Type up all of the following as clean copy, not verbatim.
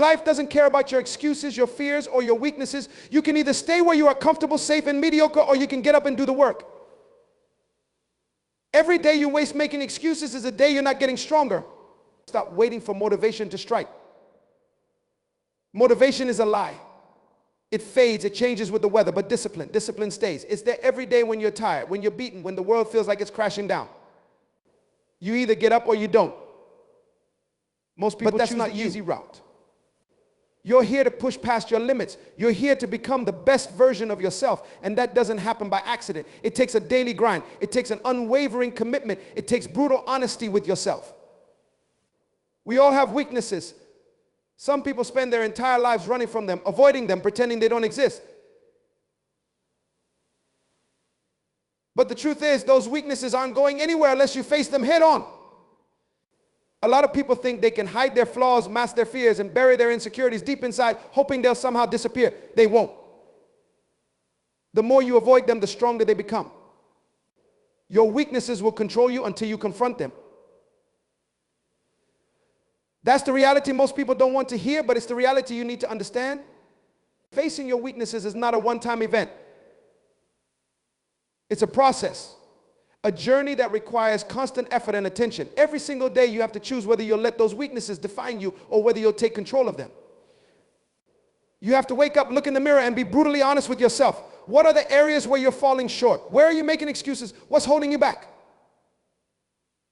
Life doesn't care about your excuses, your fears, or your weaknesses. You can either stay where you are comfortable, safe, and mediocre, or you can get up and do the work. Every day you waste making excuses is a day you're not getting stronger. Stop waiting for motivation to strike. Motivation is a lie. It fades, it changes with the weather, but discipline stays. It's there every day when you're tired, when you're beaten, when the world feels like it's crashing down. You either get up or you don't. Most people choose the easy route. You're here to push past your limits. You're here to become the best version of yourself, and that doesn't happen by accident. It takes a daily grind. It takes an unwavering commitment. It takes brutal honesty with yourself. We all have weaknesses. Some people spend their entire lives running from them, avoiding them, pretending they don't exist. But the truth is, those weaknesses aren't going anywhere unless you face them head on. A lot of people think they can hide their flaws, mask their fears, and bury their insecurities deep inside, hoping they'll somehow disappear. They won't. The more you avoid them, the stronger they become. Your weaknesses will control you until you confront them. That's the reality most people don't want to hear, but it's the reality you need to understand. Facing your weaknesses is not a one-time event. It's a process. A journey that requires constant effort and attention. Every single day you have to choose whether you'll let those weaknesses define you or whether you'll take control of them. You have to wake up, look in the mirror, and be brutally honest with yourself. What are the areas where you're falling short? Where are you making excuses? What's holding you back?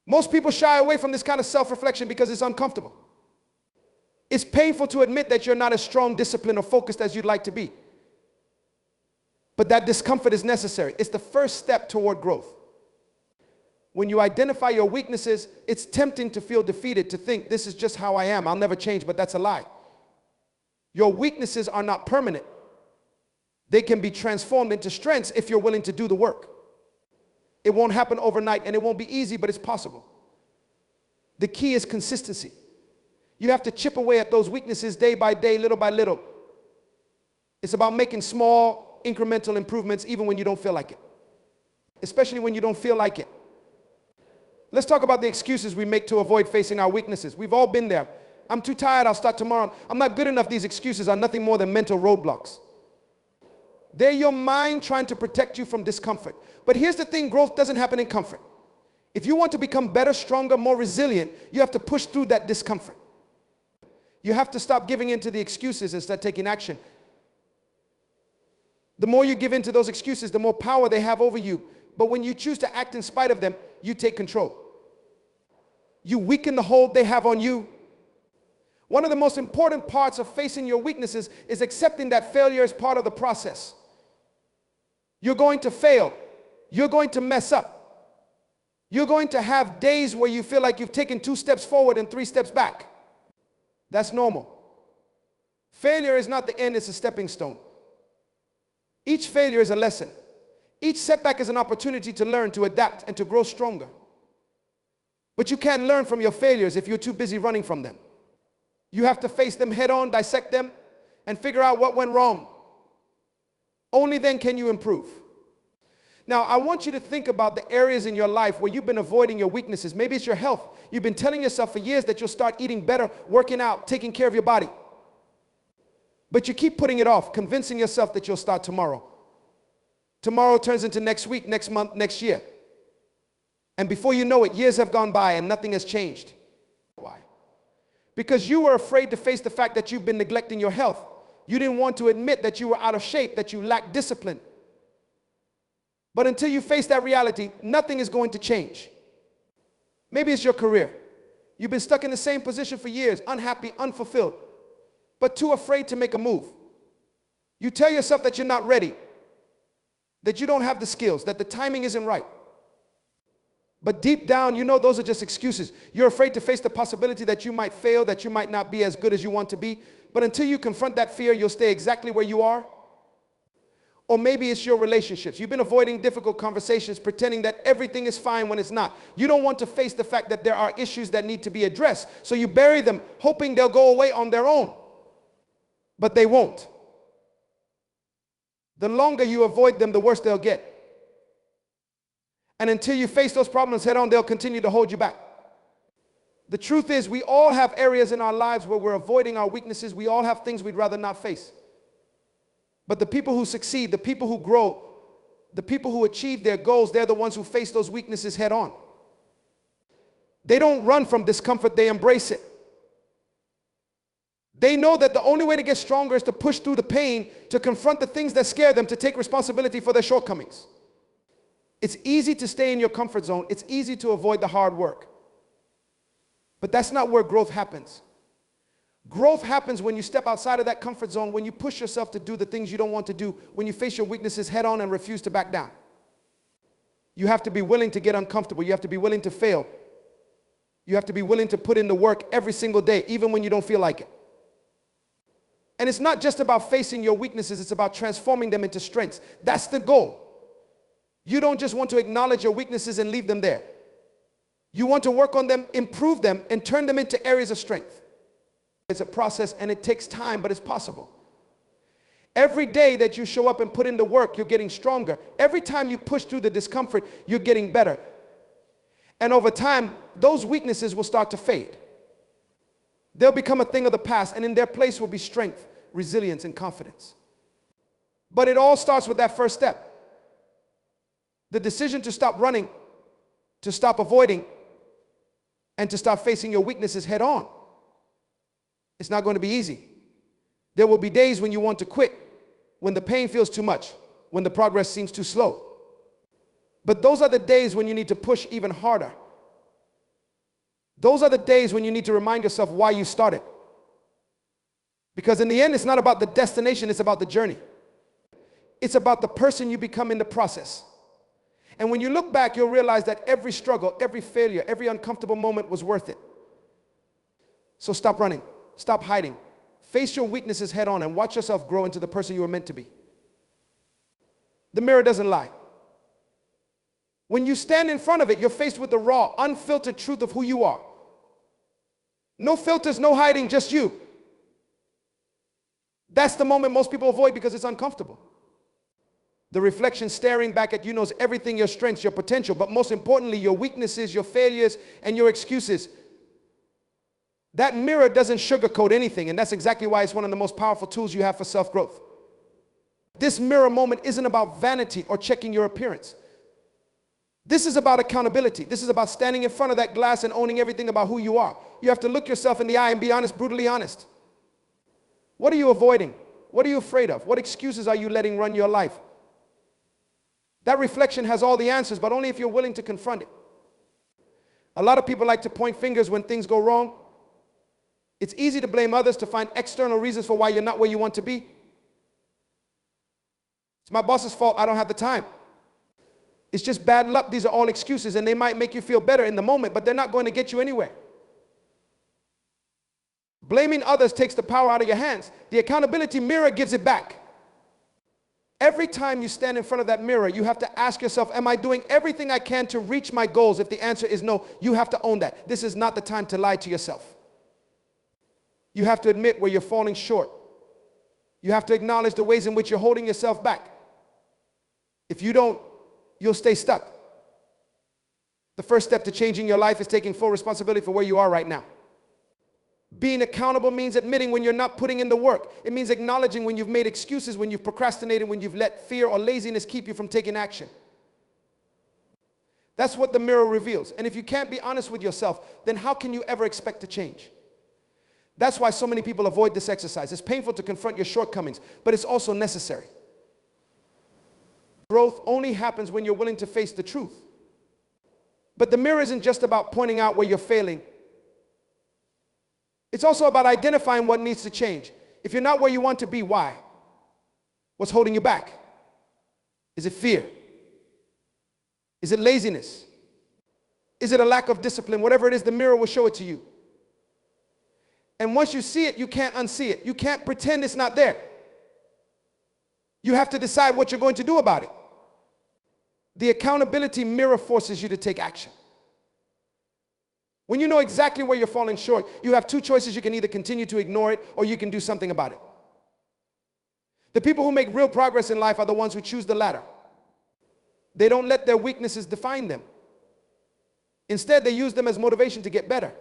Most people shy away from this kind of self-reflection because it's uncomfortable. It's painful to admit that you're not as strong, disciplined, or focused as you'd like to be. But that discomfort is necessary. It's the first step toward growth. When you identify your weaknesses, it's tempting to feel defeated, to think this is just how I am, I'll never change, but that's a lie. Your weaknesses are not permanent. They can be transformed into strengths if you're willing to do the work. It won't happen overnight and it won't be easy, but it's possible. The key is consistency. You have to chip away at those weaknesses day by day, little by little. It's about making small, incremental improvements even when you don't feel like it. Especially when you don't feel like it. Let's talk about the excuses we make to avoid facing our weaknesses. We've all been there. I'm too tired, I'll start tomorrow. I'm not good enough. These excuses are nothing more than mental roadblocks. They're your mind trying to protect you from discomfort. But here's the thing, growth doesn't happen in comfort. If you want to become better, stronger, more resilient, you have to push through that discomfort. You have to stop giving in to the excuses and start taking action. The more you give in to those excuses, the more power they have over you. But when you choose to act in spite of them, you take control. You weaken the hold they have on you. One of the most important parts of facing your weaknesses is accepting that failure is part of the process. You're going to fail. You're going to mess up. You're going to have days where you feel like you've taken 2 steps forward and 3 steps back. That's normal. Failure is not the end, it's a stepping stone. Each failure is a lesson. Each setback is an opportunity to learn, to adapt, and to grow stronger. But you can't learn from your failures if you're too busy running from them. You have to face them head on, dissect them, and figure out what went wrong. Only then can you improve. Now, I want you to think about the areas in your life where you've been avoiding your weaknesses. Maybe it's your health. You've been telling yourself for years that you'll start eating better, working out, taking care of your body. But you keep putting it off, convincing yourself that you'll start tomorrow. Tomorrow turns into next week, next month, next year. And before you know it, years have gone by and nothing has changed. Why? Because you were afraid to face the fact that you've been neglecting your health. You didn't want to admit that you were out of shape, that you lacked discipline. But until you face that reality, nothing is going to change. Maybe it's your career. You've been stuck in the same position for years, unhappy, unfulfilled, but too afraid to make a move. You tell yourself that you're not ready, that you don't have the skills, that the timing isn't right. But deep down, you know those are just excuses. You're afraid to face the possibility that you might fail, that you might not be as good as you want to be. But until you confront that fear, you'll stay exactly where you are. Or maybe it's your relationships. You've been avoiding difficult conversations, pretending that everything is fine when it's not. You don't want to face the fact that there are issues that need to be addressed. So you bury them, hoping they'll go away on their own. But they won't. The longer you avoid them, the worse they'll get. And until you face those problems head on, they'll continue to hold you back. The truth is, we all have areas in our lives where we're avoiding our weaknesses. We all have things we'd rather not face. But the people who succeed, the people who grow, the people who achieve their goals, they're the ones who face those weaknesses head on. They don't run from discomfort, they embrace it. They know that the only way to get stronger is to push through the pain, to confront the things that scare them, to take responsibility for their shortcomings. It's easy to stay in your comfort zone. It's easy to avoid the hard work. But that's not where growth happens. Growth happens when you step outside of that comfort zone, when you push yourself to do the things you don't want to do, when you face your weaknesses head on and refuse to back down. You have to be willing to get uncomfortable. You have to be willing to fail. You have to be willing to put in the work every single day, even when you don't feel like it. And it's not just about facing your weaknesses, it's about transforming them into strengths. That's the goal. You don't just want to acknowledge your weaknesses and leave them there. You want to work on them, improve them, and turn them into areas of strength. It's a process and it takes time, but it's possible. Every day that you show up and put in the work, you're getting stronger. Every time you push through the discomfort, you're getting better. And over time, those weaknesses will start to fade. They'll become a thing of the past, and in their place will be strength, resilience, and confidence. But it all starts with that first step. The decision to stop running, to stop avoiding, and to start facing your weaknesses head on. It's not going to be easy. There will be days when you want to quit, when the pain feels too much, when the progress seems too slow. But those are the days when you need to push even harder. Those are the days when you need to remind yourself why you started. Because in the end, it's not about the destination, it's about the journey. It's about the person you become in the process. And when you look back, you'll realize that every struggle, every failure, every uncomfortable moment was worth it. So stop running, stop hiding. Face your weaknesses head on and watch yourself grow into the person you were meant to be. The mirror doesn't lie. When you stand in front of it, you're faced with the raw, unfiltered truth of who you are. No filters, no hiding, just you. That's the moment most people avoid because it's uncomfortable. The reflection staring back at you knows everything, your strengths, your potential, but most importantly, your weaknesses, your failures, and your excuses. That mirror doesn't sugarcoat anything, and that's exactly why it's one of the most powerful tools you have for self-growth. This mirror moment isn't about vanity or checking your appearance. This is about accountability. This is about standing in front of that glass and owning everything about who you are. You have to look yourself in the eye and be honest, brutally honest. What are you avoiding? What are you afraid of? What excuses are you letting run your life? That reflection has all the answers, but only if you're willing to confront it. A lot of people like to point fingers when things go wrong. It's easy to blame others, to find external reasons for why you're not where you want to be. It's my boss's fault, I don't have the time. It's just bad luck. These are all excuses, and they might make you feel better in the moment, but they're not going to get you anywhere. Blaming others takes the power out of your hands. The accountability mirror gives it back. Every time you stand in front of that mirror, you have to ask yourself, am I doing everything I can to reach my goals? If the answer is no, you have to own that. This is not the time to lie to yourself. You have to admit where you're falling short. You have to acknowledge the ways in which you're holding yourself back. If you don't, you'll stay stuck. The first step to changing your life is taking full responsibility for where you are right now. Being accountable means admitting when you're not putting in the work. It means acknowledging when you've made excuses, when you've procrastinated, when you've let fear or laziness keep you from taking action. That's what the mirror reveals. And if you can't be honest with yourself, then how can you ever expect to change? That's why so many people avoid this exercise. It's painful to confront your shortcomings, but it's also necessary. Growth only happens when you're willing to face the truth. But the mirror isn't just about pointing out where you're failing. It's also about identifying what needs to change. If you're not where you want to be, why? What's holding you back? Is it fear? Is it laziness? Is it a lack of discipline? Whatever it is, the mirror will show it to you. And once you see it, you can't unsee it. You can't pretend it's not there. You have to decide what you're going to do about it. The accountability mirror forces you to take action. When you know exactly where you're falling short, you have two choices. You can either continue to ignore it or you can do something about it. The people who make real progress in life are the ones who choose the latter. They don't let their weaknesses define them. Instead, they use them as motivation to get better.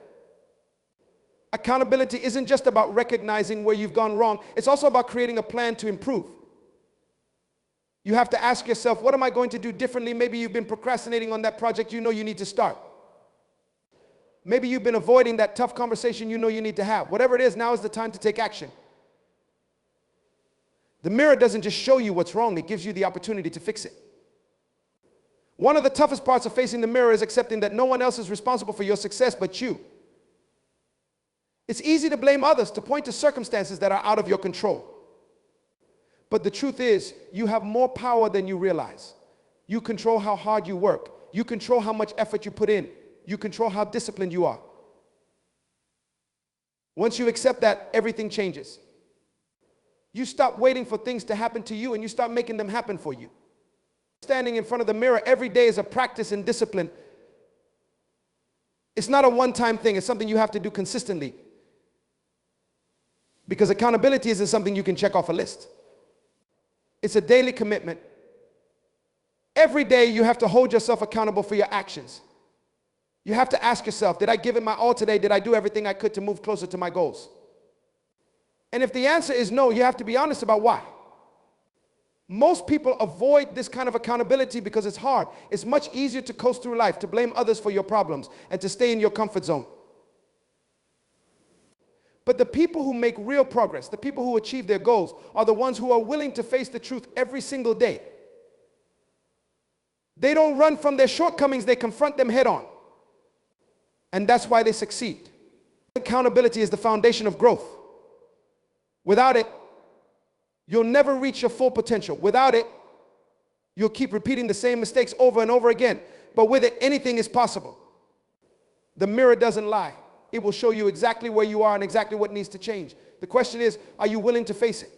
Accountability isn't just about recognizing where you've gone wrong. It's also about creating a plan to improve. You have to ask yourself, what am I going to do differently? Maybe you've been procrastinating on that project you know you need to start. Maybe you've been avoiding that tough conversation you know you need to have. Whatever it is, now is the time to take action. The mirror doesn't just show you what's wrong, it gives you the opportunity to fix it. One of the toughest parts of facing the mirror is accepting that no one else is responsible for your success but you. It's easy to blame others, to point to circumstances that are out of your control. But the truth is, you have more power than you realize. You control how hard you work. You control how much effort you put in. You control how disciplined you are. Once you accept that, everything changes. You stop waiting for things to happen to you and you start making them happen for you. Standing in front of the mirror every day is a practice in discipline. It's not a one-time thing. It's something you have to do consistently. Because accountability isn't something you can check off a list. It's a daily commitment. Every day you have to hold yourself accountable for your actions. You have to ask yourself, did I give it my all today? Did I do everything I could to move closer to my goals? And if the answer is no, you have to be honest about why. Most people avoid this kind of accountability because it's hard. It's much easier to coast through life, to blame others for your problems, and to stay in your comfort zone. But the people who make real progress, the people who achieve their goals, are the ones who are willing to face the truth every single day. They don't run from their shortcomings, they confront them head on. And that's why they succeed. Accountability is the foundation of growth. Without it, you'll never reach your full potential. Without it, you'll keep repeating the same mistakes over and over again. But with it, anything is possible. The mirror doesn't lie. It will show you exactly where you are and exactly what needs to change. The question is, are you willing to face it?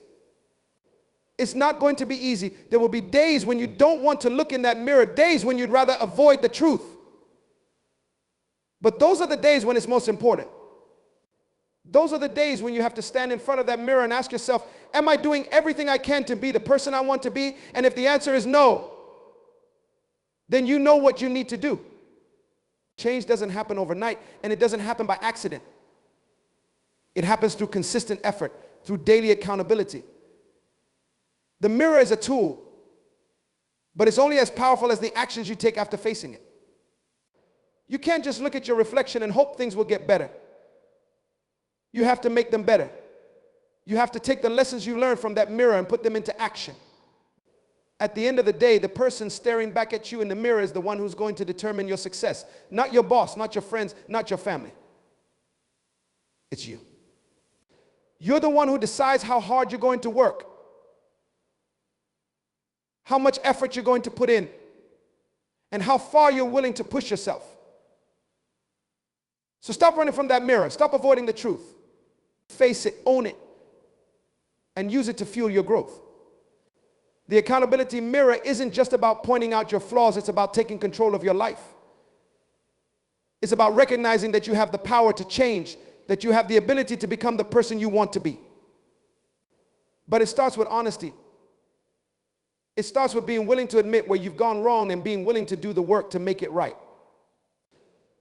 It's not going to be easy. There will be days when you don't want to look in that mirror, days when you'd rather avoid the truth. But those are the days when it's most important. Those are the days when you have to stand in front of that mirror and ask yourself, am I doing everything I can to be the person I want to be? And if the answer is no, then you know what you need to do. Change doesn't happen overnight, and it doesn't happen by accident. It happens through consistent effort, through daily accountability. The mirror is a tool, but it's only as powerful as the actions you take after facing it. You can't just look at your reflection and hope things will get better. You have to make them better. You have to take the lessons you learned from that mirror and put them into action. At the end of the day, the person staring back at you in the mirror is the one who's going to determine your success. Not your boss, not your friends, not your family. It's you. You're the one who decides how hard you're going to work, how much effort you're going to put in, and how far you're willing to push yourself. So stop running from that mirror. Stop avoiding the truth. Face it, own it, and use it to fuel your growth. The accountability mirror isn't just about pointing out your flaws, it's about taking control of your life. It's about recognizing that you have the power to change, that you have the ability to become the person you want to be. But it starts with honesty. It starts with being willing to admit where you've gone wrong and being willing to do the work to make it right.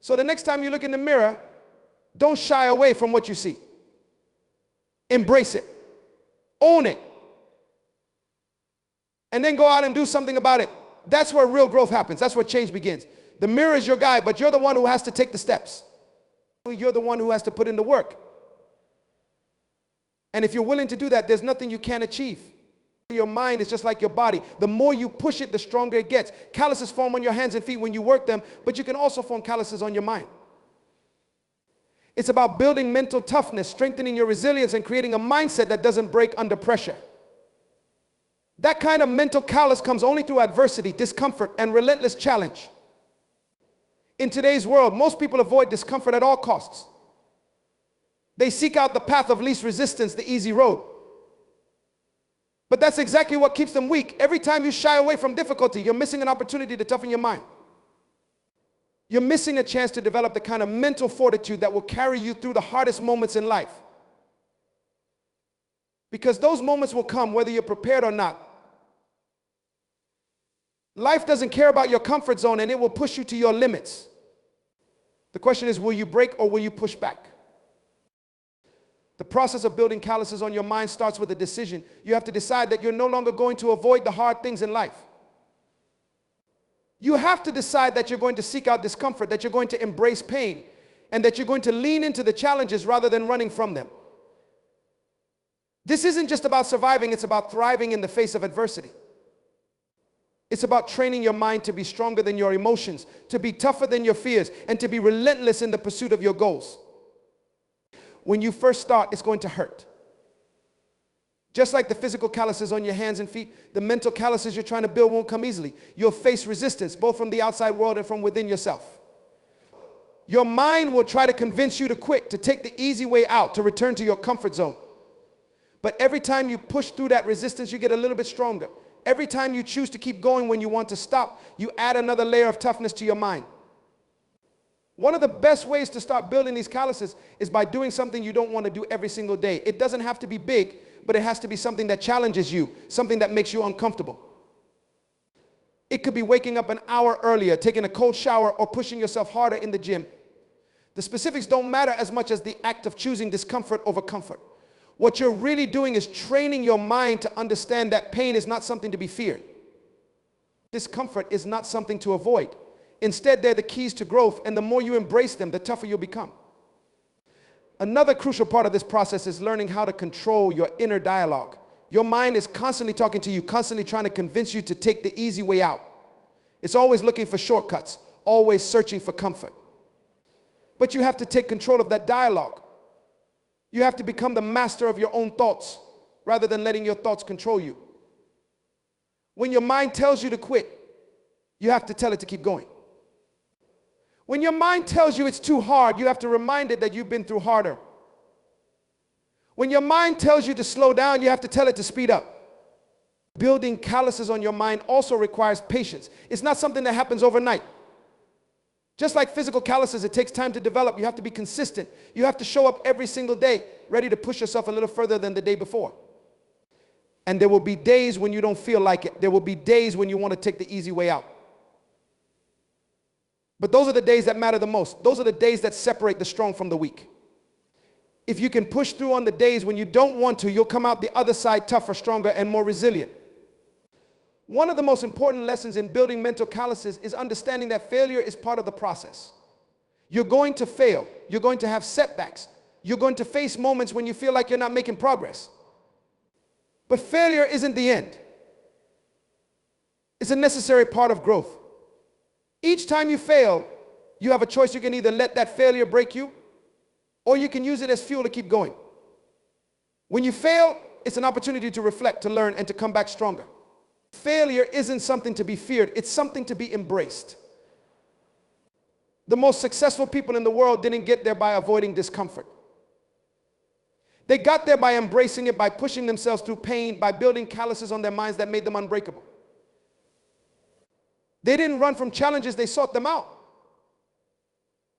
So the next time you look in the mirror, don't shy away from what you see. Embrace it. Own it. And then go out and do something about it. That's where real growth happens. That's where change begins. The mirror is your guide, but you're the one who has to take the steps. You're the one who has to put in the work. And if you're willing to do that, there's nothing you can't achieve. Your mind is just like your body. The more you push it, the stronger it gets. Calluses form on your hands and feet when you work them, but you can also form calluses on your mind. It's about building mental toughness, strengthening your resilience, and creating a mindset that doesn't break under pressure. That kind of mental callus comes only through adversity, discomfort, and relentless challenge. In today's world, most people avoid discomfort at all costs. They seek out the path of least resistance, the easy road. But that's exactly what keeps them weak. Every time you shy away from difficulty, you're missing an opportunity to toughen your mind. You're missing a chance to develop the kind of mental fortitude that will carry you through the hardest moments in life. Because those moments will come whether you're prepared or not. Life doesn't care about your comfort zone, and it will push you to your limits. The question is, will you break or will you push back? The process of building calluses on your mind starts with a decision. You have to decide that you're no longer going to avoid the hard things in life. You have to decide that you're going to seek out discomfort, that you're going to embrace pain, and that you're going to lean into the challenges rather than running from them. This isn't just about surviving, it's about thriving in the face of adversity. It's about training your mind to be stronger than your emotions, to be tougher than your fears, and to be relentless in the pursuit of your goals. When you first start, it's going to hurt. Just like the physical calluses on your hands and feet, the mental calluses you're trying to build won't come easily. You'll face resistance, both from the outside world and from within yourself. Your mind will try to convince you to quit, to take the easy way out, to return to your comfort zone. But every time you push through that resistance, you get a little bit stronger. Every time you choose to keep going when you want to stop, you add another layer of toughness to your mind. One of the best ways to start building these calluses is by doing something you don't want to do every single day. It doesn't have to be big, but it has to be something that challenges you, something that makes you uncomfortable. It could be waking up an hour earlier, taking a cold shower, or pushing yourself harder in the gym. The specifics don't matter as much as the act of choosing discomfort over comfort. What you're really doing is training your mind to understand that pain is not something to be feared. Discomfort is not something to avoid. Instead, they're the keys to growth, and the more you embrace them, the tougher you'll become. Another crucial part of this process is learning how to control your inner dialogue. Your mind is constantly talking to you, constantly trying to convince you to take the easy way out. It's always looking for shortcuts, always searching for comfort. But you have to take control of that dialogue. You have to become the master of your own thoughts rather than letting your thoughts control you. When your mind tells you to quit, you have to tell it to keep going. When your mind tells you it's too hard, you have to remind it that you've been through harder. When your mind tells you to slow down, you have to tell it to speed up. Building calluses on your mind also requires patience. It's not something that happens overnight. Just like physical calluses, it takes time to develop. You have to be consistent. You have to show up every single day, ready to push yourself a little further than the day before. And there will be days when you don't feel like it. There will be days when you want to take the easy way out. But those are the days that matter the most. Those are the days that separate the strong from the weak. If you can push through on the days when you don't want to, you'll come out the other side tougher, stronger, and more resilient. One of the most important lessons in building mental calluses is understanding that failure is part of the process. You're going to fail. You're going to have setbacks. You're going to face moments when you feel like you're not making progress. But failure isn't the end. It's a necessary part of growth. Each time you fail, you have a choice. You can either let that failure break you, or you can use it as fuel to keep going. When you fail, it's an opportunity to reflect, to learn, and to come back stronger. Failure isn't something to be feared. It's something to be embraced. The most successful people in the world didn't get there by avoiding discomfort. They got there by embracing it, by pushing themselves through pain, by building calluses on their minds that made them unbreakable. They didn't run from challenges, they sought them out.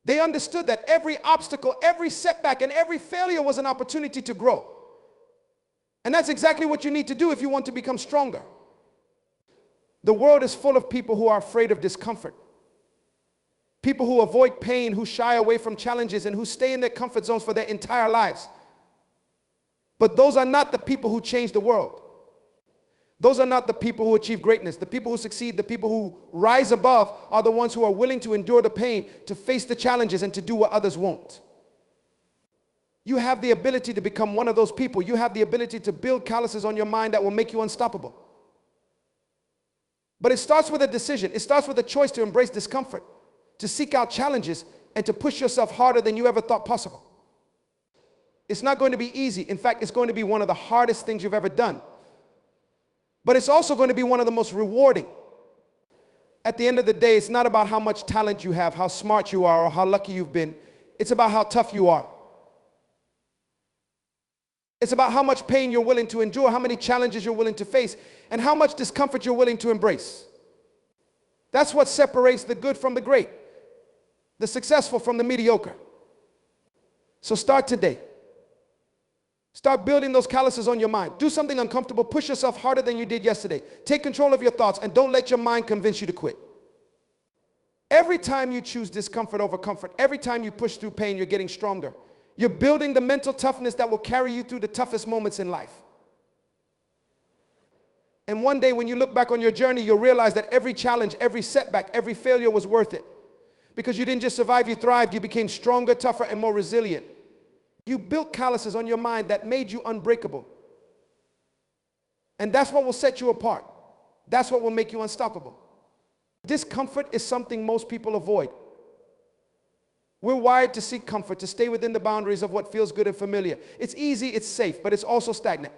They understood that every obstacle, every setback, and every failure was an opportunity to grow. And that's exactly what you need to do if you want to become stronger. The world is full of people who are afraid of discomfort. People who avoid pain, who shy away from challenges, and who stay in their comfort zones for their entire lives. But those are not the people who change the world. Those are not the people who achieve greatness. The people who succeed, the people who rise above, are the ones who are willing to endure the pain, to face the challenges, and to do what others won't. You have the ability to become one of those people. You have the ability to build calluses on your mind that will make you unstoppable. But it starts with a decision. It starts with a choice to embrace discomfort, to seek out challenges, and to push yourself harder than you ever thought possible. It's not going to be easy. In fact, it's going to be one of the hardest things you've ever done. But it's also going to be one of the most rewarding. At the end of the day, it's not about how much talent you have, how smart you are, or how lucky you've been. It's about how tough you are. It's about how much pain you're willing to endure, how many challenges you're willing to face, and how much discomfort you're willing to embrace. That's what separates the good from the great, the successful from the mediocre. So start today. Start building those calluses on your mind. Do something uncomfortable. Push yourself harder than you did yesterday. Take control of your thoughts, and don't let your mind convince you to quit. Every time you choose discomfort over comfort, every time you push through pain, you're getting stronger. You're building the mental toughness that will carry you through the toughest moments in life. And one day when you look back on your journey, you'll realize that every challenge, every setback, every failure was worth it. Because you didn't just survive, you thrived. You became stronger, tougher, and more resilient. You built calluses on your mind that made you unbreakable. And that's what will set you apart. That's what will make you unstoppable. Discomfort is something most people avoid. We're wired to seek comfort, to stay within the boundaries of what feels good and familiar. It's easy, it's safe, but it's also stagnant.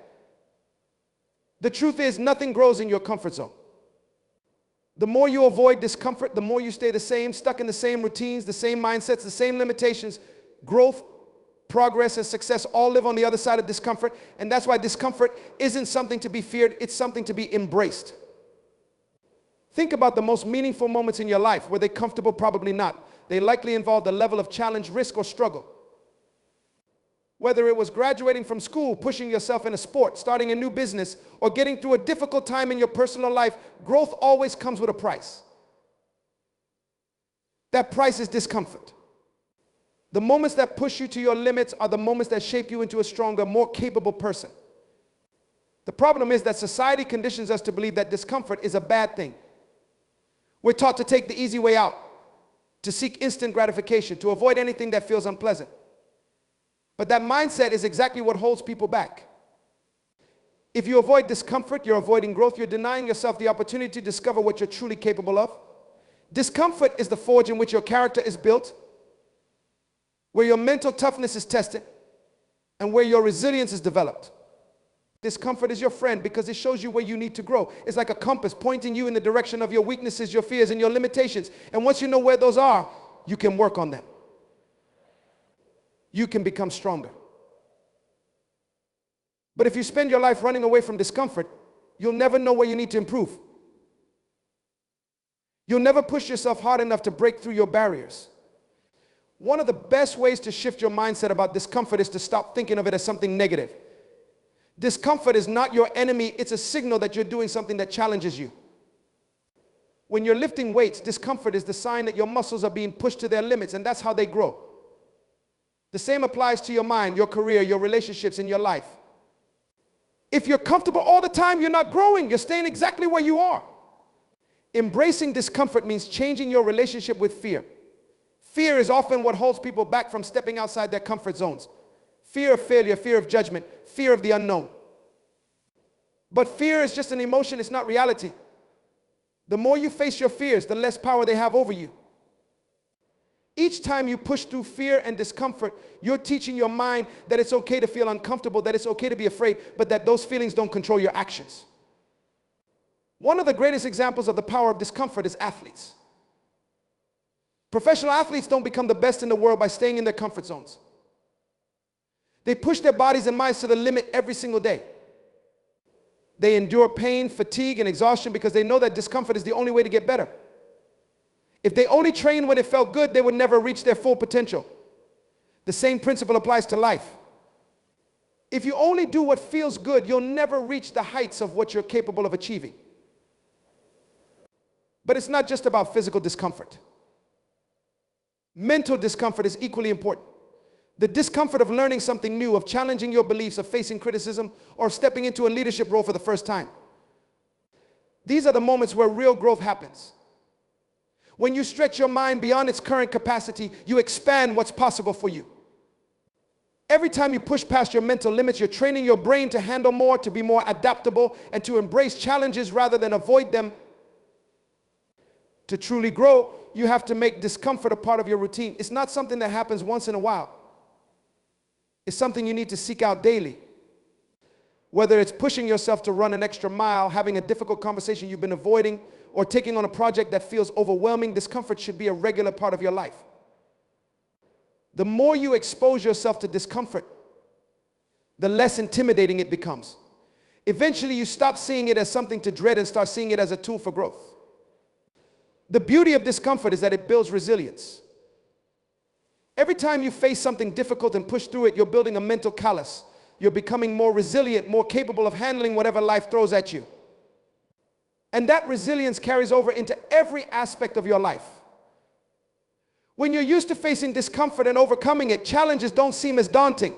The truth is, nothing grows in your comfort zone. The more you avoid discomfort, the more you stay the same, stuck in the same routines, the same mindsets, the same limitations. Growth, progress, and success all live on the other side of discomfort. And that's why discomfort isn't something to be feared, it's something to be embraced. Think about the most meaningful moments in your life. Were they comfortable? Probably not. They likely involved a level of challenge, risk, or struggle. Whether it was graduating from school, pushing yourself in a sport, starting a new business, or getting through a difficult time in your personal life, growth always comes with a price. That price is discomfort. The moments that push you to your limits are the moments that shape you into a stronger, more capable person. The problem is that society conditions us to believe that discomfort is a bad thing. We're taught to take the easy way out, to seek instant gratification, to avoid anything that feels unpleasant. But that mindset is exactly what holds people back. If you avoid discomfort, you're avoiding growth. You're denying yourself the opportunity to discover what you're truly capable of. Discomfort is the forge in which your character is built, where your mental toughness is tested, and where your resilience is developed. Discomfort is your friend because it shows you where you need to grow. It's like a compass pointing you in the direction of your weaknesses, your fears, and your limitations. And once you know where those are, you can work on them. You can become stronger. But if you spend your life running away from discomfort, you'll never know where you need to improve. You'll never push yourself hard enough to break through your barriers. One of the best ways to shift your mindset about discomfort is to stop thinking of it as something negative. Discomfort is not your enemy, it's a signal that you're doing something that challenges you. When you're lifting weights, discomfort is the sign that your muscles are being pushed to their limits, and that's how they grow. The same applies to your mind, your career, your relationships, and your life. If you're comfortable all the time, you're not growing. You're staying exactly where you are. Embracing discomfort means changing your relationship with fear. Fear is often what holds people back from stepping outside their comfort zones. Fear of failure, fear of judgment, fear of the unknown. But fear is just an emotion, it's not reality. The more you face your fears, the less power they have over you. Each time you push through fear and discomfort, you're teaching your mind that it's okay to feel uncomfortable, that it's okay to be afraid, but that those feelings don't control your actions. One of the greatest examples of the power of discomfort is athletes. Professional athletes don't become the best in the world by staying in their comfort zones. They push their bodies and minds to the limit every single day. They endure pain, fatigue, and exhaustion because they know that discomfort is the only way to get better. If they only trained when it felt good, they would never reach their full potential. The same principle applies to life. If you only do what feels good, you'll never reach the heights of what you're capable of achieving. But it's not just about physical discomfort. Mental discomfort is equally important. The discomfort of learning something new, of challenging your beliefs, of facing criticism, or stepping into a leadership role for the first time. These are the moments where real growth happens. When you stretch your mind beyond its current capacity, you expand what's possible for you. Every time you push past your mental limits, you're training your brain to handle more, to be more adaptable, and to embrace challenges rather than avoid them. To truly grow, you have to make discomfort a part of your routine. It's not something that happens once in a while. It's something you need to seek out daily. Whether it's pushing yourself to run an extra mile, having a difficult conversation you've been avoiding, or taking on a project that feels overwhelming, discomfort should be a regular part of your life. The more you expose yourself to discomfort, the less intimidating it becomes. Eventually, you stop seeing it as something to dread and start seeing it as a tool for growth. The beauty of discomfort is that it builds resilience. Every time you face something difficult and push through it, you're building a mental callus. You're becoming more resilient, more capable of handling whatever life throws at you. And that resilience carries over into every aspect of your life. When you're used to facing discomfort and overcoming it, challenges don't seem as daunting.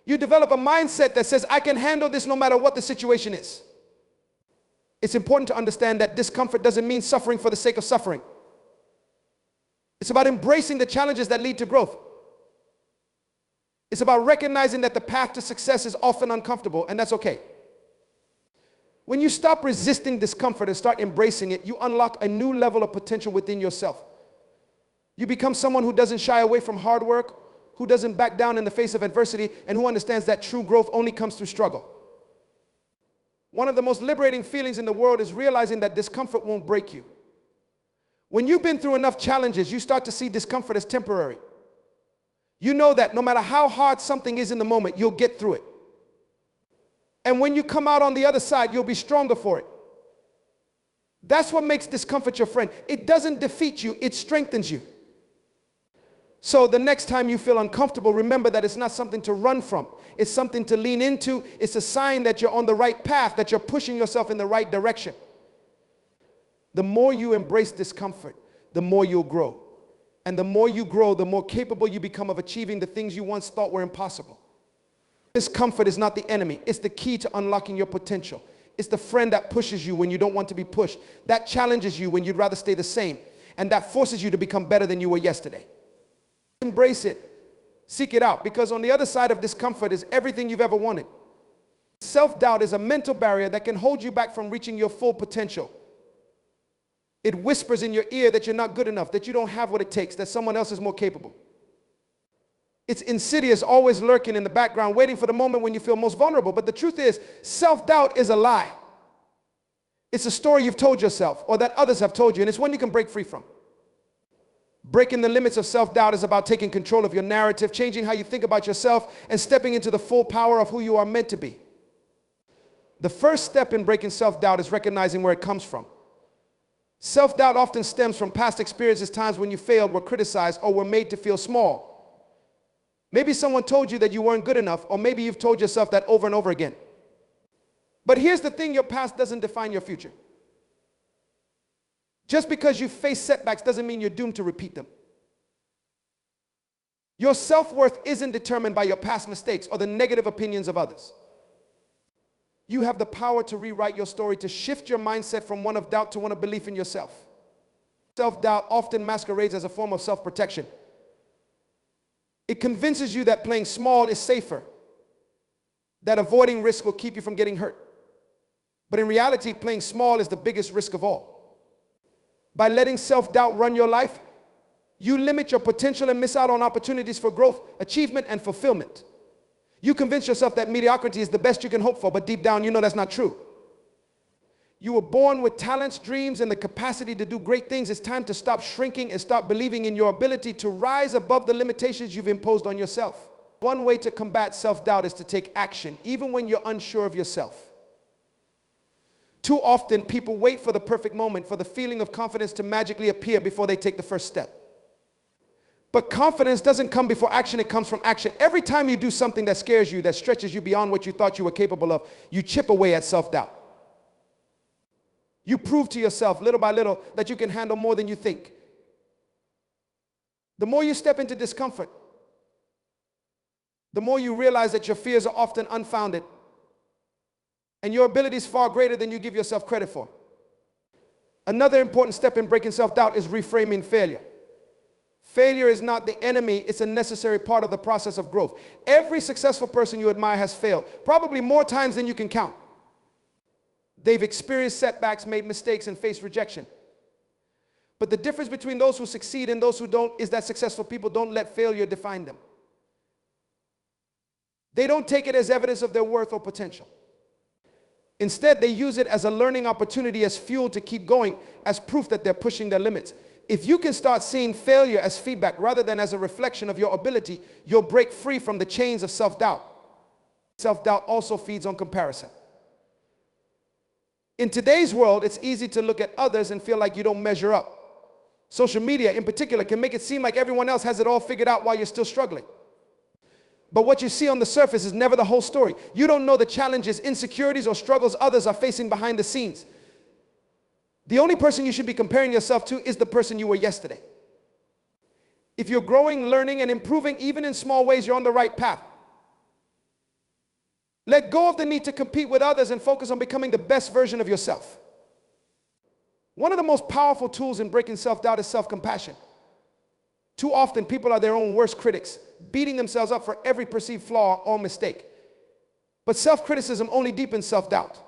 You develop a mindset that says, I can handle this no matter what the situation is. It's important to understand that discomfort doesn't mean suffering for the sake of suffering. It's about embracing the challenges that lead to growth. It's about recognizing that the path to success is often uncomfortable, and that's okay. When you stop resisting discomfort and start embracing it, you unlock a new level of potential within yourself. You become someone who doesn't shy away from hard work, who doesn't back down in the face of adversity, and who understands that true growth only comes through struggle. One of the most liberating feelings in the world is realizing that discomfort won't break you. When you've been through enough challenges, you start to see discomfort as temporary. You know that no matter how hard something is in the moment, you'll get through it. And when you come out on the other side, you'll be stronger for it. That's what makes discomfort your friend. It doesn't defeat you, it strengthens you. So the next time you feel uncomfortable, remember that it's not something to run from. It's something to lean into. It's a sign that you're on the right path, that you're pushing yourself in the right direction. The more you embrace discomfort, the more you'll grow. And the more you grow, the more capable you become of achieving the things you once thought were impossible. Discomfort is not the enemy. It's the key to unlocking your potential. It's the friend that pushes you when you don't want to be pushed. That challenges you when you'd rather stay the same. And that forces you to become better than you were yesterday. Embrace it. Seek it out. Because on the other side of discomfort is everything you've ever wanted. Self-doubt is a mental barrier that can hold you back from reaching your full potential. It whispers in your ear that you're not good enough, that you don't have what it takes, that someone else is more capable. It's insidious, always lurking in the background, waiting for the moment when you feel most vulnerable. But the truth is, self-doubt is a lie. It's a story you've told yourself or that others have told you, and it's one you can break free from. Breaking the limits of self-doubt is about taking control of your narrative, changing how you think about yourself, and stepping into the full power of who you are meant to be. The first step in breaking self-doubt is recognizing where it comes from. Self-doubt often stems from past experiences, times when you failed, were criticized, or were made to feel small. Maybe someone told you that you weren't good enough, or maybe you've told yourself that over and over again. But here's the thing, your past doesn't define your future. Just because you face setbacks doesn't mean you're doomed to repeat them. Your self-worth isn't determined by your past mistakes or the negative opinions of others. You have the power to rewrite your story, to shift your mindset from one of doubt to one of belief in yourself. Self-doubt often masquerades as a form of self-protection. It convinces you that playing small is safer, that avoiding risk will keep you from getting hurt. But in reality, playing small is the biggest risk of all. By letting self-doubt run your life, you limit your potential and miss out on opportunities for growth, achievement, and fulfillment. You convince yourself that mediocrity is the best you can hope for, but deep down you know that's not true. You were born with talents, dreams, and the capacity to do great things. It's time to stop shrinking and start believing in your ability to rise above the limitations you've imposed on yourself. One way to combat self-doubt is to take action, even when you're unsure of yourself. Too often, people wait for the perfect moment, for the feeling of confidence to magically appear before they take the first step. But confidence doesn't come before action, it comes from action. Every time you do something that scares you, that stretches you beyond what you thought you were capable of, you chip away at self-doubt. You prove to yourself, little by little, that you can handle more than you think. The more you step into discomfort, the more you realize that your fears are often unfounded, and your ability is far greater than you give yourself credit for. Another important step in breaking self-doubt is reframing failure. Failure is not the enemy, it's a necessary part of the process of growth. Every successful person you admire has failed, probably more times than you can count. They've experienced setbacks, made mistakes, and faced rejection. But the difference between those who succeed and those who don't is that successful people don't let failure define them. They don't take it as evidence of their worth or potential. Instead, they use it as a learning opportunity, as fuel to keep going, as proof that they're pushing their limits. If you can start seeing failure as feedback rather than as a reflection of your ability, you'll break free from the chains of self-doubt. Self-doubt also feeds on comparison. In today's world, it's easy to look at others and feel like you don't measure up. Social media, in particular, can make it seem like everyone else has it all figured out while you're still struggling. But what you see on the surface is never the whole story. You don't know the challenges, insecurities, or struggles others are facing behind the scenes. The only person you should be comparing yourself to is the person you were yesterday. If you're growing, learning, and improving, even in small ways, you're on the right path. Let go of the need to compete with others and focus on becoming the best version of yourself. One of the most powerful tools in breaking self-doubt is self-compassion. Too often, people are their own worst critics, beating themselves up for every perceived flaw or mistake. But self-criticism only deepens self-doubt.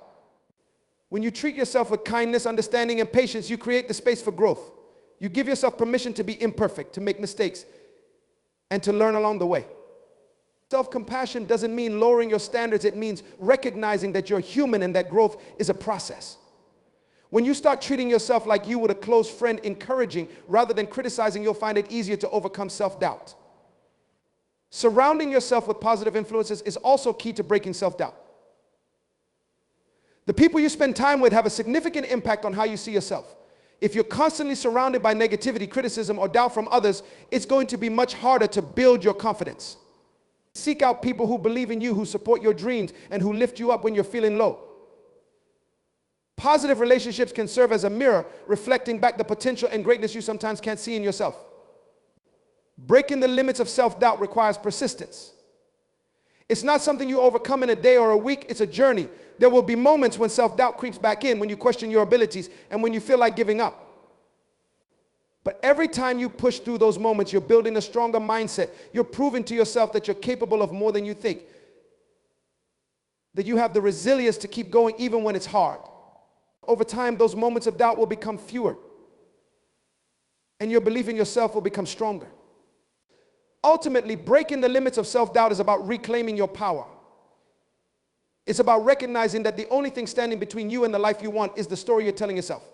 When you treat yourself with kindness, understanding, and patience, you create the space for growth. You give yourself permission to be imperfect, to make mistakes, and to learn along the way. Self-compassion doesn't mean lowering your standards. It means recognizing that you're human and that growth is a process. When you start treating yourself like you would a close friend, encouraging rather than criticizing, you'll find it easier to overcome self-doubt. Surrounding yourself with positive influences is also key to breaking self-doubt. The people you spend time with have a significant impact on how you see yourself. If you're constantly surrounded by negativity, criticism, or doubt from others, it's going to be much harder to build your confidence. Seek out people who believe in you, who support your dreams, and who lift you up when you're feeling low. Positive relationships can serve as a mirror, reflecting back the potential and greatness you sometimes can't see in yourself. Breaking the limits of self-doubt requires persistence. It's not something you overcome in a day or a week, it's a journey. There will be moments when self-doubt creeps back in, when you question your abilities, and when you feel like giving up. But every time you push through those moments, you're building a stronger mindset. You're proving to yourself that you're capable of more than you think. That you have the resilience to keep going even when it's hard. Over time, those moments of doubt will become fewer. And your belief in yourself will become stronger. Ultimately, breaking the limits of self-doubt is about reclaiming your power. It's about recognizing that the only thing standing between you and the life you want is the story you're telling yourself.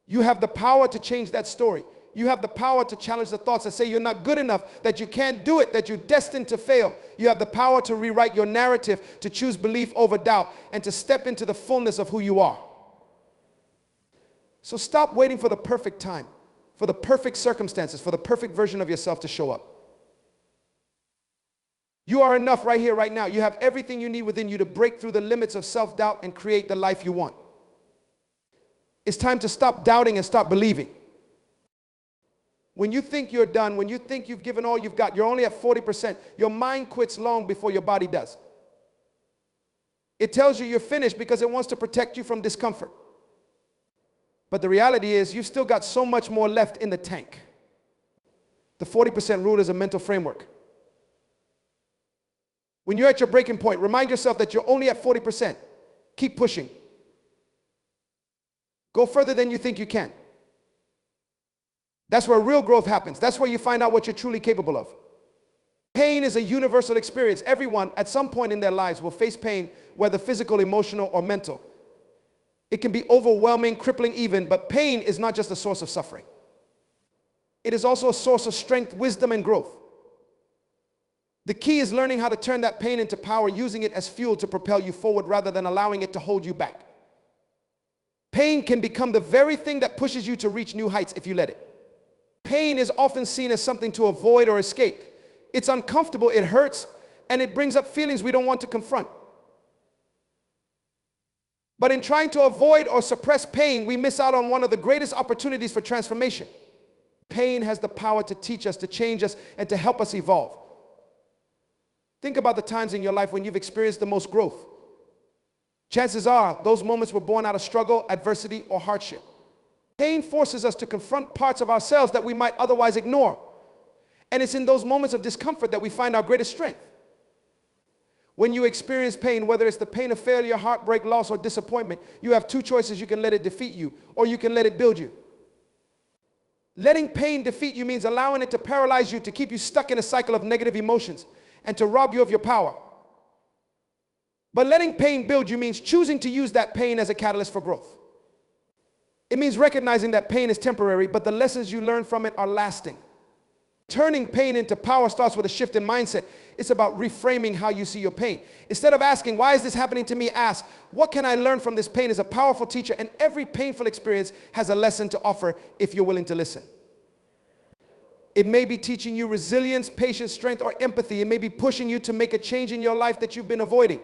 You have the power to change that story. You have the power to challenge the thoughts that say you're not good enough, that you can't do it, that you're destined to fail. You have the power to rewrite your narrative, to choose belief over doubt, and to step into the fullness of who you are. So stop waiting for the perfect time, for the perfect circumstances, for the perfect version of yourself to show up. You are enough right here, right now. You have everything you need within you to break through the limits of self-doubt and create the life you want. It's time to stop doubting and start believing. When you think you're done, when you think you've given all you've got, you're only at 40%. Your mind quits long before your body does. It tells you you're finished because it wants to protect you from discomfort. But the reality is you've still got so much more left in the tank. The 40% rule is a mental framework. When you're at your breaking point, remind yourself that you're only at 40%. Keep pushing. Go further than you think you can. That's where real growth happens. That's where you find out what you're truly capable of. Pain is a universal experience. Everyone at some point in their lives will face pain, whether physical, emotional, or mental. It can be overwhelming, crippling even, but pain is not just a source of suffering. It is also a source of strength, wisdom, and growth. The key is learning how to turn that pain into power, using it as fuel to propel you forward rather than allowing it to hold you back. Pain can become the very thing that pushes you to reach new heights if you let it. Pain is often seen as something to avoid or escape. It's uncomfortable, it hurts, and it brings up feelings we don't want to confront. But in trying to avoid or suppress pain, we miss out on one of the greatest opportunities for transformation. Pain has the power to teach us, to change us, and to help us evolve. Think about the times in your life when you've experienced the most growth. Chances are those moments were born out of struggle, adversity, or hardship. Pain forces us to confront parts of ourselves that we might otherwise ignore. And it's in those moments of discomfort that we find our greatest strength. When you experience pain, whether it's the pain of failure, heartbreak, loss, or disappointment, you have two choices. You can let it defeat you, or you can let it build you. Letting pain defeat you means allowing it to paralyze you, to keep you stuck in a cycle of negative emotions, and to rob you of your power. But letting pain build you means choosing to use that pain as a catalyst for growth. It means recognizing that pain is temporary, but the lessons you learn from it are lasting. Turning pain into power starts with a shift in mindset. It's about reframing how you see your pain. Instead of asking, why is this happening to me? Ask, what can I learn from this pain? Is a powerful teacher, and every painful experience has a lesson to offer if you're willing to listen. It may be teaching you resilience, patience, strength, or empathy. It may be pushing you to make a change in your life that you've been avoiding.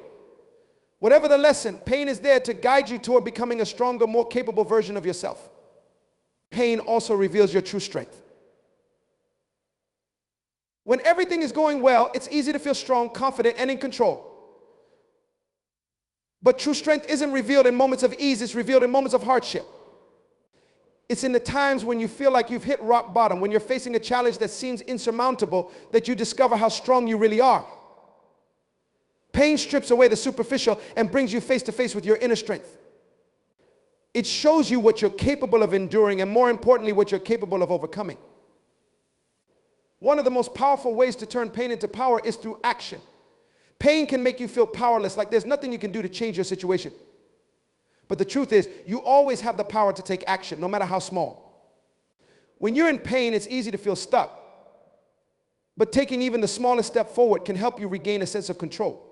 Whatever the lesson, pain is there to guide you toward becoming a stronger, more capable version of yourself. Pain also reveals your true strength. When everything is going well, it's easy to feel strong, confident, and in control. But true strength isn't revealed in moments of ease, it's revealed in moments of hardship. It's in the times when you feel like you've hit rock bottom, when you're facing a challenge that seems insurmountable, that you discover how strong you really are. Pain strips away the superficial and brings you face to face with your inner strength. It shows you what you're capable of enduring, and more importantly, what you're capable of overcoming. One of the most powerful ways to turn pain into power is through action. Pain can make you feel powerless, like there's nothing you can do to change your situation. But the truth is, you always have the power to take action, no matter how small. When you're in pain, it's easy to feel stuck. But taking even the smallest step forward can help you regain a sense of control.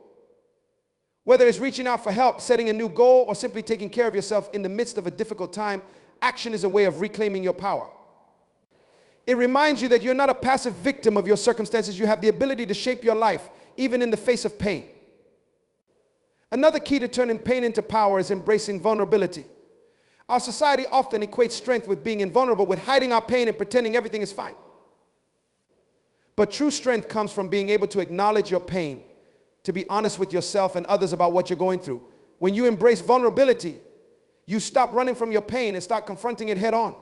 Whether it's reaching out for help, setting a new goal, or simply taking care of yourself in the midst of a difficult time, action is a way of reclaiming your power. It reminds you that you're not a passive victim of your circumstances. You have the ability to shape your life, even in the face of pain. Another key to turning pain into power is embracing vulnerability. Our society often equates strength with being invulnerable, with hiding our pain and pretending everything is fine. But true strength comes from being able to acknowledge your pain, to be honest with yourself and others about what you're going through. When you embrace vulnerability, you stop running from your pain and start confronting it head on.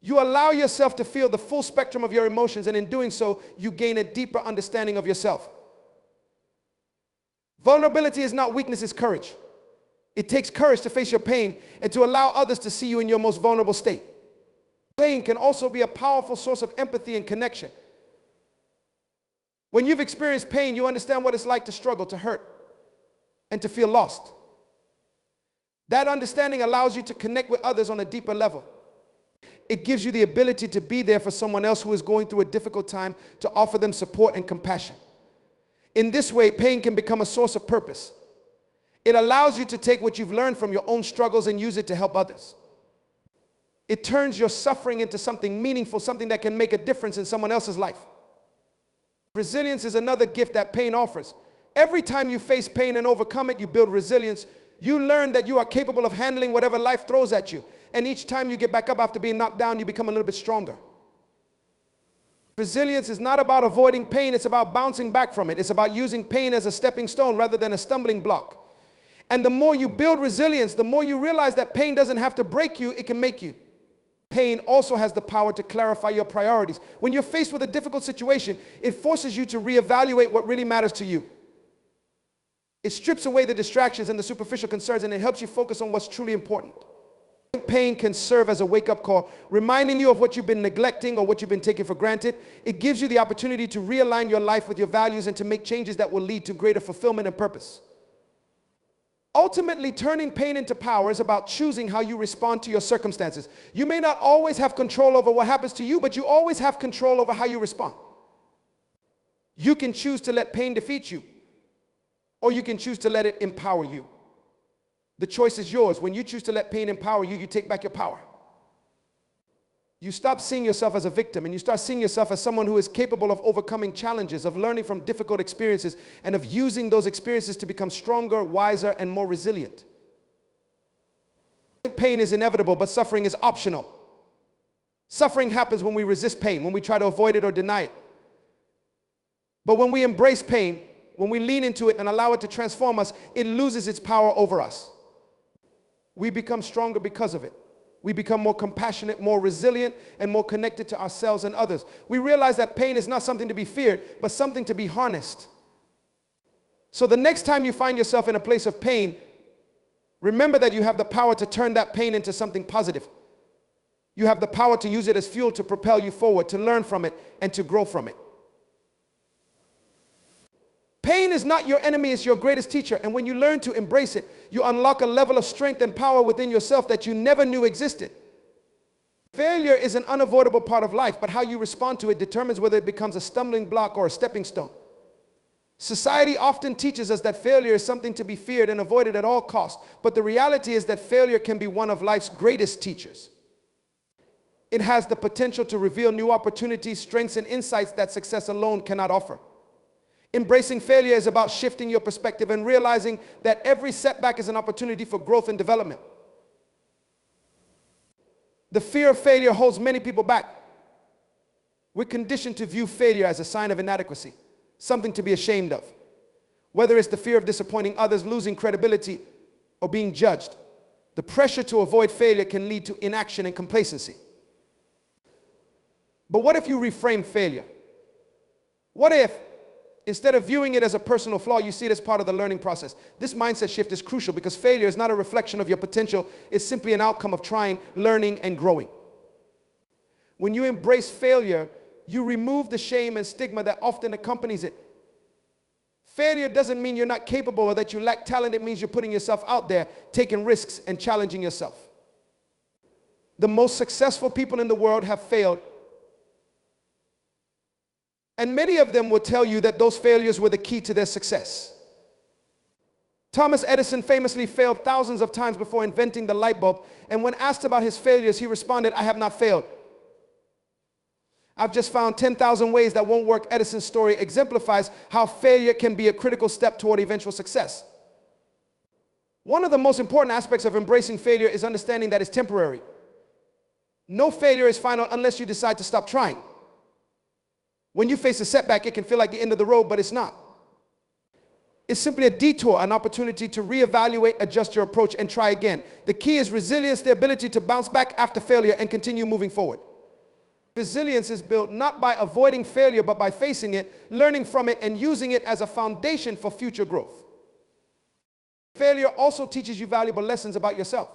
You allow yourself to feel the full spectrum of your emotions, and in doing so, you gain a deeper understanding of yourself. Vulnerability is not weakness, it's courage. It takes courage to face your pain and to allow others to see you in your most vulnerable state. Pain can also be a powerful source of empathy and connection. When you've experienced pain, you understand what it's like to struggle, to hurt, and to feel lost. That understanding allows you to connect with others on a deeper level. It gives you the ability to be there for someone else who is going through a difficult time, to offer them support and compassion. In this way, pain can become a source of purpose. It allows you to take what you've learned from your own struggles and use it to help others. It turns your suffering into something meaningful, something that can make a difference in someone else's life. Resilience is another gift that pain offers. Every time you face pain and overcome it, you build resilience. You learn that you are capable of handling whatever life throws at you. And each time you get back up after being knocked down, you become a little bit stronger. Resilience is not about avoiding pain, it's about bouncing back from it. It's about using pain as a stepping stone rather than a stumbling block. And the more you build resilience, the more you realize that pain doesn't have to break you, it can make you. Pain also has the power to clarify your priorities. When you're faced with a difficult situation, it forces you to reevaluate what really matters to you. It strips away the distractions and the superficial concerns, and it helps you focus on what's truly important. Pain can serve as a wake-up call, reminding you of what you've been neglecting or what you've been taking for granted. It gives you the opportunity to realign your life with your values and to make changes that will lead to greater fulfillment and purpose. Ultimately, turning pain into power is about choosing how you respond to your circumstances. You may not always have control over what happens to you, but you always have control over how you respond. You can choose to let pain defeat you, or you can choose to let it empower you. The choice is yours. When you choose to let pain empower you, you take back your power. You stop seeing yourself as a victim, and you start seeing yourself as someone who is capable of overcoming challenges, of learning from difficult experiences, and of using those experiences to become stronger, wiser, and more resilient. Pain is inevitable, but suffering is optional. Suffering happens when we resist pain, when we try to avoid it or deny it. But when we embrace pain, when we lean into it and allow it to transform us, it loses its power over us. We become stronger because of it. We become more compassionate, more resilient, and more connected to ourselves and others. We realize that pain is not something to be feared, but something to be harnessed. So the next time you find yourself in a place of pain, remember that you have the power to turn that pain into something positive. You have the power to use it as fuel to propel you forward, to learn from it, and to grow from it. Pain is not your enemy, it's your greatest teacher. And when you learn to embrace it, you unlock a level of strength and power within yourself that you never knew existed. Failure is an unavoidable part of life, but how you respond to it determines whether it becomes a stumbling block or a stepping stone. Society often teaches us that failure is something to be feared and avoided at all costs, but the reality is that failure can be one of life's greatest teachers. It has the potential to reveal new opportunities, strengths, and insights that success alone cannot offer. Embracing failure is about shifting your perspective and realizing that every setback is an opportunity for growth and development. The fear of failure holds many people back. We're conditioned to view failure as a sign of inadequacy, something to be ashamed of. Whether it's the fear of disappointing others, losing credibility, or being judged, the pressure to avoid failure can lead to inaction and complacency. But what if you reframe failure? What if, instead of viewing it as a personal flaw, you see it as part of the learning process? This mindset shift is crucial because failure is not a reflection of your potential. It's simply an outcome of trying, learning, and growing. When you embrace failure, you remove the shame and stigma that often accompanies it. Failure doesn't mean you're not capable or that you lack talent. It means you're putting yourself out there, taking risks, and challenging yourself. The most successful people in the world have failed. And many of them will tell you that those failures were the key to their success. Thomas Edison famously failed thousands of times before inventing the light bulb. And when asked about his failures, he responded, "I have not failed. I've just found 10,000 ways that won't work." Edison's story exemplifies how failure can be a critical step toward eventual success. One of the most important aspects of embracing failure is understanding that it's temporary. No failure is final unless you decide to stop trying. When you face a setback, it can feel like the end of the road, but it's not. It's simply a detour, an opportunity to reevaluate, adjust your approach, and try again. The key is resilience, the ability to bounce back after failure and continue moving forward. Resilience is built not by avoiding failure, but by facing it, learning from it, and using it as a foundation for future growth. Failure also teaches you valuable lessons about yourself.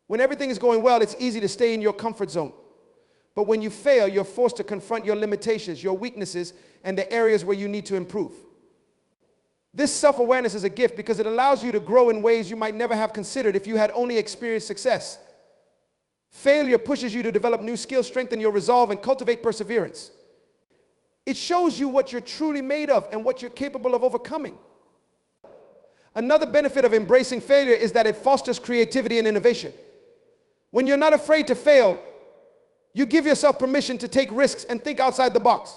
When everything is going well, it's easy to stay in your comfort zone. But when you fail, you're forced to confront your limitations, your weaknesses, and the areas where you need to improve. This self-awareness is a gift because it allows you to grow in ways you might never have considered if you had only experienced success. Failure pushes you to develop new skills, strengthen your resolve, and cultivate perseverance. It shows you what you're truly made of and what you're capable of overcoming. Another benefit of embracing failure is that it fosters creativity and innovation. When you're not afraid to fail, you give yourself permission to take risks and think outside the box.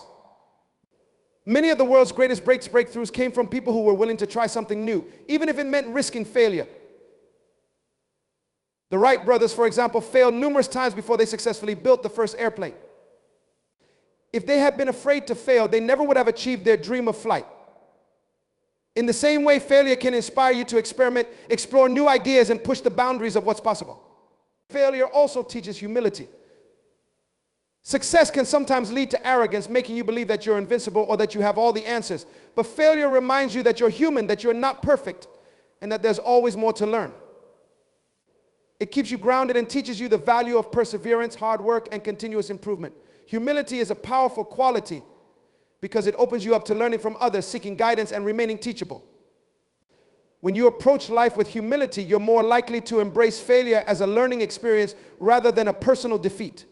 Many of the world's greatest breakthroughs came from people who were willing to try something new, even if it meant risking failure. The Wright brothers, for example, failed numerous times before they successfully built the first airplane. If they had been afraid to fail, they never would have achieved their dream of flight. In the same way, failure can inspire you to experiment, explore new ideas, and push the boundaries of what's possible. Failure also teaches humility. Success can sometimes lead to arrogance, making you believe that you're invincible or that you have all the answers. But failure reminds you that you're human, that you're not perfect, and that there's always more to learn. It keeps you grounded and teaches you the value of perseverance, hard work, and continuous improvement. Humility is a powerful quality because it opens you up to learning from others, seeking guidance, and remaining teachable. When you approach life with humility, you're more likely to embrace failure as a learning experience rather than a personal defeat.